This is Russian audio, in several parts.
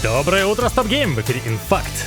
Доброе утро, StopGame! В эфире Инфакт.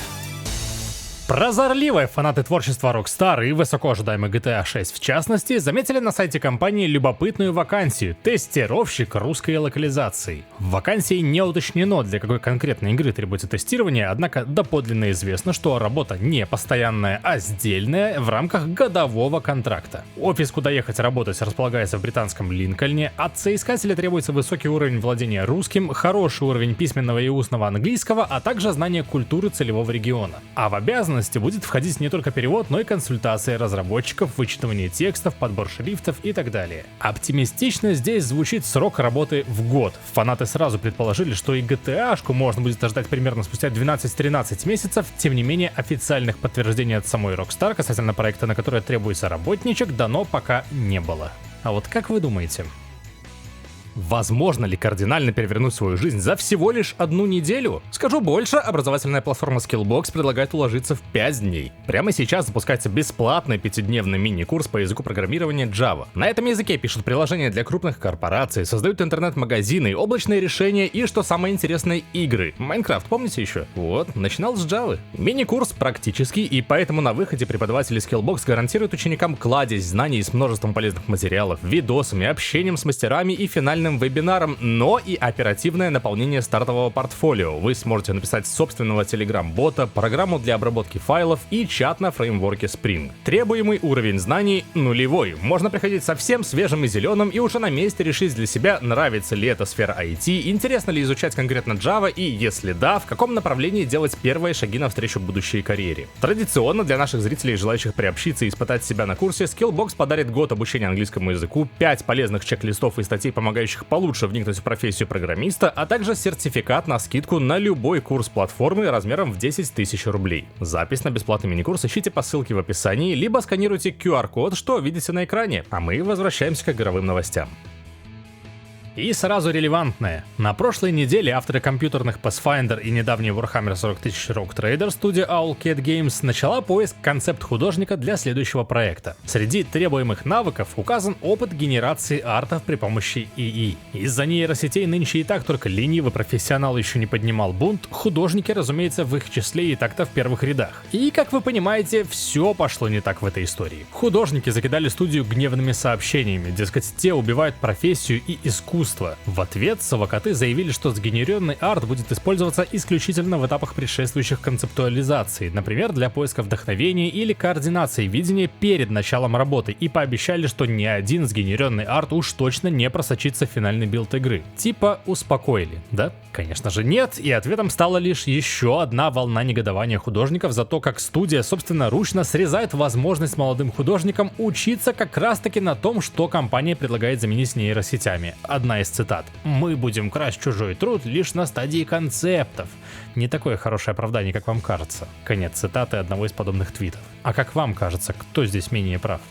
Прозорливые фанаты творчества Rockstar и высоко ожидаемый GTA 6 в частности заметили на сайте компании любопытную вакансию — тестировщик русской локализации. В вакансии не уточнено, для какой конкретной игры требуется тестирование, однако доподлинно известно, что работа не постоянная, а сдельная в рамках годового контракта. Офис, куда ехать работать, располагается в британском Линкольне. От соискателя требуется высокий уровень владения русским, хороший уровень письменного и устного английского, а также знание культуры целевого региона. А в обязанности будет входить не только перевод, но и консультация разработчиков, вычитывание текстов, подбор шрифтов и так далее. Оптимистично здесь звучит срок работы в год. Фанаты сразу предположили, что и GTA-шку можно будет ждать примерно спустя 12-13 месяцев, тем не менее официальных подтверждений от самой Rockstar касательно проекта, на который требуется работничек, дано пока не было. А вот как вы думаете? Возможно ли кардинально перевернуть свою жизнь за всего лишь одну неделю? Скажу больше, образовательная платформа Skillbox предлагает уложиться в 5 дней. Прямо сейчас запускается бесплатный 5-дневный мини-курс по языку программирования Java. На этом языке пишут приложения для крупных корпораций, создают интернет-магазины, облачные решения и, что самое интересное, игры. Майнкрафт, помните еще? Вот, начинал с Java. Мини-курс практический, и поэтому на выходе преподаватели Skillbox гарантируют ученикам кладезь знаний с множеством полезных материалов, видосами, общением с мастерами и финальным вебинаром, но и оперативное наполнение стартового портфолио. Вы сможете написать собственного телеграм-бота, программу для обработки файлов и чат на фреймворке Spring. Требуемый уровень знаний нулевой. Можно приходить совсем свежим и зеленым и уже на месте решить для себя, нравится ли эта сфера IT, интересно ли изучать конкретно Java и, если да, в каком направлении делать первые шаги навстречу будущей карьере. Традиционно для наших зрителей, желающих приобщиться и испытать себя на курсе, Skillbox подарит год обучения английскому языку, 5 полезных чек-листов и статей, помогающих получше вникнуть в профессию программиста, а также сертификат на скидку на любой курс платформы размером в 10 тысяч рублей. Запись на бесплатный мини-курс ищите по ссылке в описании, либо сканируйте QR-код, что видите на экране. А мы возвращаемся к игровым новостям. И сразу релевантное. На прошлой неделе авторы компьютерных Pathfinder и недавней Warhammer 40 000 Rogue Trader студия Owlcat Games начала поиск концепт-художника для следующего проекта. Среди требуемых навыков указан опыт генерации артов при помощи ИИ. Из-за нейросетей нынче и так только ленивый профессионал еще не поднимал бунт, художники, разумеется, в их числе и так-то в первых рядах. И, как вы понимаете, все пошло не так в этой истории. Художники закидали студию гневными сообщениями, дескать, те убивают профессию и искусство. В ответ совокоты заявили, что сгенерированный арт будет использоваться исключительно в этапах предшествующих концептуализации, например, для поиска вдохновения или координации видения перед началом работы, и пообещали, что ни один сгенерированный арт уж точно не просочится в финальный билд игры. Типа успокоили, да? Конечно же нет, и ответом стала лишь еще одна волна негодования художников за то, как студия собственноручно срезает возможность молодым художникам учиться как раз-таки на том, что компания предлагает заменить нейросетями. Одна из цитат: «Мы будем красть чужой труд лишь на стадии концептов». Не такое хорошее оправдание, как вам кажется. Конец цитаты одного из подобных твитов. А как вам кажется, кто здесь менее прав?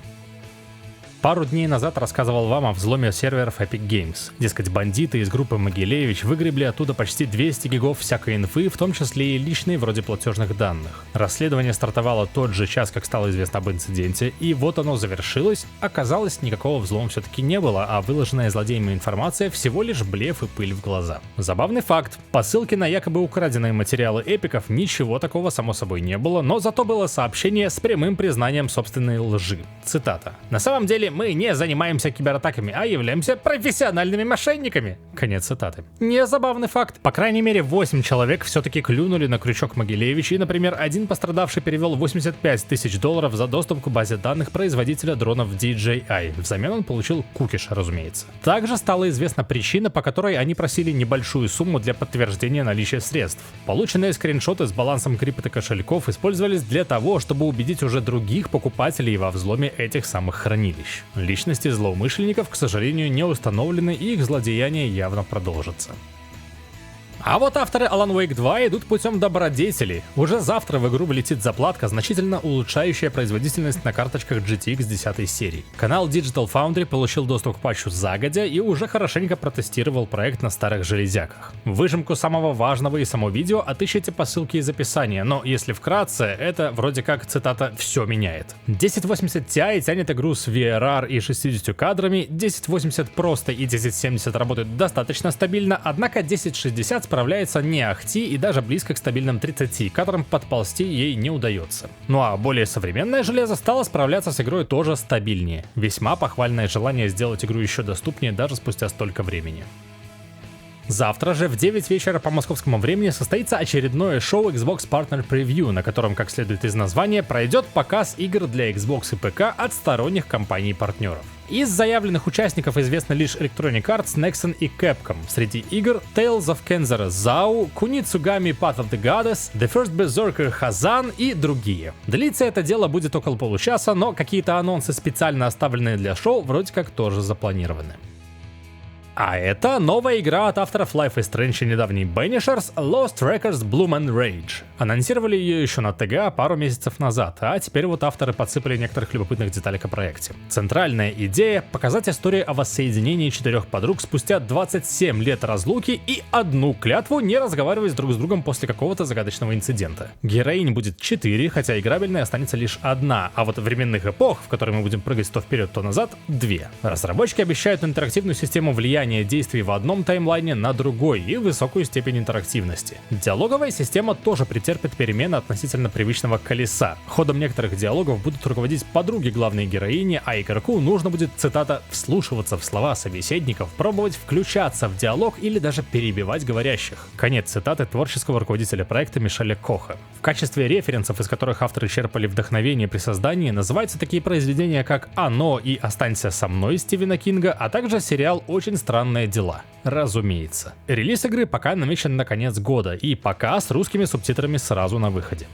Пару дней назад рассказывал вам о взломе серверов Epic Games. Дескать, бандиты из группы Могилевич выгребли оттуда почти 200 гигов всякой инфы, в том числе и личной, вроде платежных данных. Расследование стартовало тот же час, как стало известно об инциденте, и вот оно завершилось. Оказалось, никакого взлома все-таки не было, а выложенная злодеями информация всего лишь блеф и пыль в глаза. Забавный факт. По ссылке на якобы украденные материалы эпиков ничего такого само собой не было, но зато было сообщение с прямым признанием собственной лжи. Цитата: «На самом деле мы не занимаемся кибератаками, а являемся профессиональными мошенниками». Конец цитаты. Не забавный факт. По крайней мере, 8 человек все-таки клюнули на крючок Могилевич, и, например, один пострадавший перевел $85 000 за доступ к базе данных производителя дронов DJI. Взамен он получил кукиш, разумеется. Также стала известна причина, по которой они просили небольшую сумму для подтверждения наличия средств. Полученные скриншоты с балансом криптокошельков использовались для того, чтобы убедить уже других покупателей во взломе этих самых хранилищ. Личности злоумышленников, к сожалению, не установлены, и их злодеяние явно продолжится. А вот авторы Alan Wake 2 идут путем добродетели. Уже завтра в игру влетит заплатка, значительно улучшающая производительность на карточках GTX 10 серии. Канал Digital Foundry получил доступ к патчу загодя и уже хорошенько протестировал проект на старых железяках. Выжимку самого важного и само видео отыщите по ссылке из описания, но если вкратце, это вроде как, цитата, «все меняет». 1080 Ti тянет игру с VRR и 60 кадрами, 1080 просто и 1070 работают достаточно стабильно, однако 1060 с справляется не ахти и даже близко к стабильным 30, к которым подползти ей не удается. Ну а более современное железо стало справляться с игрой тоже стабильнее. Весьма похвальное желание сделать игру еще доступнее даже спустя столько времени. Завтра же в 9 вечера по московскому времени состоится очередное шоу Xbox Partner Preview, на котором, как следует из названия, пройдет показ игр для Xbox и ПК от сторонних компаний-партнеров. Из заявленных участников известны лишь Electronic Arts, Nexon и Capcom. Среди игр Tales of Kenzera Zao, Kunitsugami Path of the Goddess, The First Berserker Hazan и другие. Длиться это дело будет около получаса, но какие-то анонсы, специально оставленные для шоу, вроде как тоже запланированы. А это новая игра от авторов Life is Strange и недавней Banishers Lost Records Bloom and Rage. Анонсировали ее еще на ТГА пару месяцев назад, а теперь вот авторы подсыпали некоторых любопытных деталек о проекте. Центральная идея — показать историю о воссоединении 4 подруг спустя 27 лет разлуки и одну клятву не разговаривать друг с другом после какого-то загадочного инцидента. Героинь будет 4, хотя играбельной останется лишь одна, а вот временных эпох, в которые мы будем прыгать то вперед, то назад, 2. Разработчики обещают интерактивную систему влияния действий в одном таймлайне на другой и высокую степень интерактивности. Диалоговая система тоже претерпит перемены относительно привычного колеса. Ходом некоторых диалогов будут руководить подруги главной героини, а игроку нужно будет, цитата, «вслушиваться в слова собеседников, пробовать включаться в диалог или даже перебивать говорящих». Конец цитаты творческого руководителя проекта Мишеля Коха. В качестве референсов, из которых авторы черпали вдохновение при создании, называются такие произведения, как «Оно» и «Останься со мной» Стивена Кинга, а также сериал «Очень странные дела». Разумеется. Релиз игры пока намечен на конец года, и пока с русскими субтитрами сразу на выходе.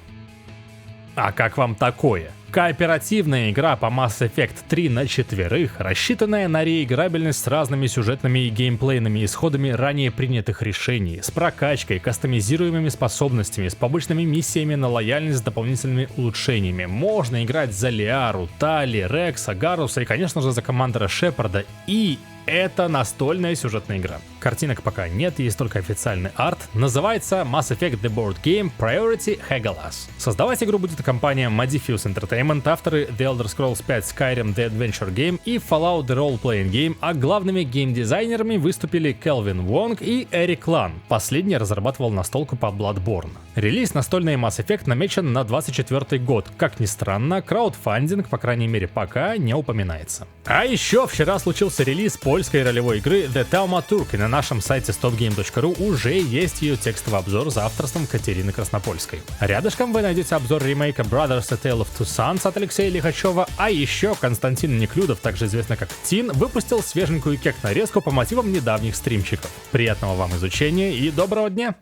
А как вам такое? Кооперативная игра по Mass Effect 3 на 4, рассчитанная на реиграбельность с разными сюжетными и геймплейными исходами ранее принятых решений, с прокачкой, кастомизируемыми способностями, с побочными миссиями на лояльность с дополнительными улучшениями. Можно играть за Лиару, Тали, Рекса, Гаруса и, конечно же, за командора Шепарда. И это настольная сюжетная игра. Картинок пока нет, есть только официальный арт. Называется Mass Effect The Board Game Priority Hagelas. Создавать игру будет компания Modiphius Entertainment, авторы The Elder Scrolls 5 Skyrim The Adventure Game и Fallout The Role-Playing Game, а главными геймдизайнерами выступили Келвин Вонг и Эрик Лан. Последний разрабатывал настолку по Bloodborne. Релиз настольной Mass Effect намечен на 24 год. Как ни странно, краудфандинг, по крайней мере пока, не упоминается. А еще вчера случился релиз польской ролевой игры The Taumaturg, и на нашем сайте stopgame.ru уже есть ее текстовый обзор за авторством Катерины Краснопольской. Рядышком вы найдете обзор ремейка Brothers: A Tale of Two Sons от Алексея Лихачева, а еще Константин Неклюдов, также известный как Тин, выпустил свеженькую кек-нарезку по мотивам недавних стримчиков. Приятного вам изучения и доброго дня!